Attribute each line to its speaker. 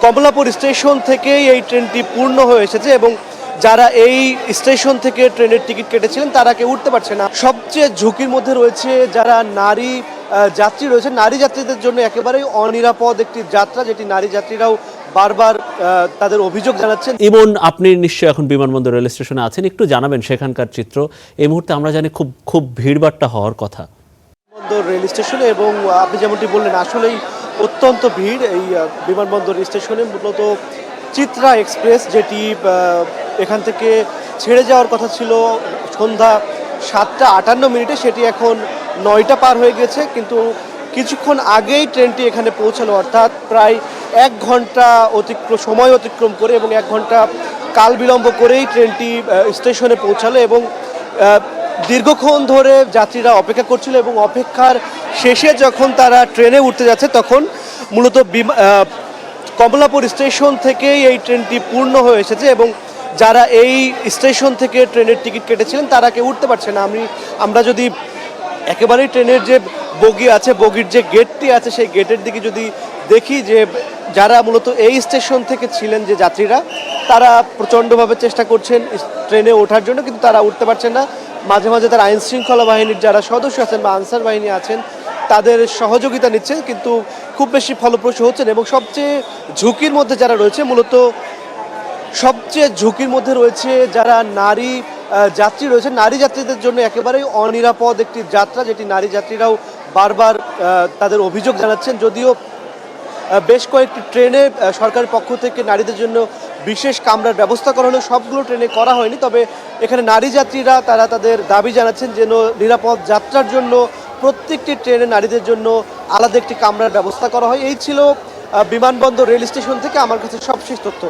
Speaker 1: Kamalapur station থেকেই এই ট্রেনটি পূর্ণ হয়ে এসেছে এবং যারা এই স্টেশন থেকে ট্রেনের টিকিট কেটেছিলেন তারা কেউ উঠতে পারছে না। সবচেয়ে ঝুঁকির মধ্যে রয়েছে যারা নারী যাত্রী রয়েছে। নারী যাত্রীদের জন্য একেবারেই অনিরাপদ একটি যাত্রা, যেটি নারী যাত্রীরাও বারবার তাদের অভিযোগ জানাচ্ছেন।
Speaker 2: ইমন, আপনি নিশ্চয়ই এখন বিমানবন্দর রেল স্টেশনে আছেন, একটু জানাবেন সেখানকার চিত্র। এই মুহূর্তে আমরা জানি খুব খুব ভিড়ভাট্টা হওয়ার কথা
Speaker 1: বিমানবন্দর রেল স্টেশনে, এবং আপনি যেমনটি বললেন আসলেই অত্যন্ত ভিড় এই বিমানবন্দর স্টেশনে। মূলত চিত্রা এক্সপ্রেস, যেটি এখান থেকে ছেড়ে যাওয়ার কথা ছিল সন্ধ্যা 7:58, সেটি এখন 9টা পার হয়ে গেছে। কিন্তু কিছুক্ষণ আগেই ট্রেনটি এখানে পৌঁছালো, অর্থাৎ প্রায় 1 ঘন্টা সময় অতিক্রম করে এবং 1 ঘন্টা কাল বিলম্ব করেই ট্রেনটি স্টেশনে পৌঁছালো এবং দীর্ঘক্ষণ ধরে যাত্রীরা অপেক্ষা করছিল এবং অপেক্ষার শেষে যখন তারা ট্রেনে উঠতে যাচ্ছে তখন মূলত কমলাপুর স্টেশন থেকেই এই ট্রেনটি পূর্ণ হয়ে এসেছে এবং যারা এই স্টেশন থেকে ট্রেনের টিকিট কেটেছিলেন তারা কেউ উঠতে পারছে না। আমরা যদি একেবারেই ট্রেনের যে বগি আছে, বগির যে গেটটি আছে, সেই গেটের দিকে যদি দেখি, যে যারা মূলত এই স্টেশন থেকে ছিলেন যে যাত্রীরা, তারা প্রচণ্ডভাবে চেষ্টা করছেন ট্রেনে ওঠার জন্য, কিন্তু তারা উঠতে পারছেন না। মাঝে মাঝে তারা আইন শৃঙ্খলা বাহিনীর যারা সদস্য আছেন বা আনসার বাহিনী আছেন তাদের সহযোগিতা নিচ্ছেন, কিন্তু খুব বেশি ফলপ্রসূ হচ্ছেন। এবং সবচেয়ে ঝুঁকির মধ্যে যারা রয়েছে, সবচেয়ে ঝুঁকির মধ্যে রয়েছে যারা নারী যাত্রী রয়েছে। নারী যাত্রীদের জন্য একেবারেই অনিরাপদ একটি যাত্রা, যেটি নারী যাত্রীরাও বারবার তাদের অভিযোগ জানাচ্ছেন। যদিও বেশ কয়েকটি ট্রেনে সরকারের পক্ষ থেকে নারীদের জন্য বিশেষ কামরার ব্যবস্থা করা হলেও সবগুলো ট্রেনে করা হয়নি। তবে এখানে নারী যাত্রীরা তারা তাদের দাবি জানাচ্ছেন যেন নিরাপদ যাত্রার জন্য প্রত্যেকটি ট্রেনে নারীদের জন্য আলাদা একটি কামরার ব্যবস্থা করা হয়। এই ছিল বিমানবন্দর রেল স্টেশন থেকে আমার কাছে সবশেষ তথ্য।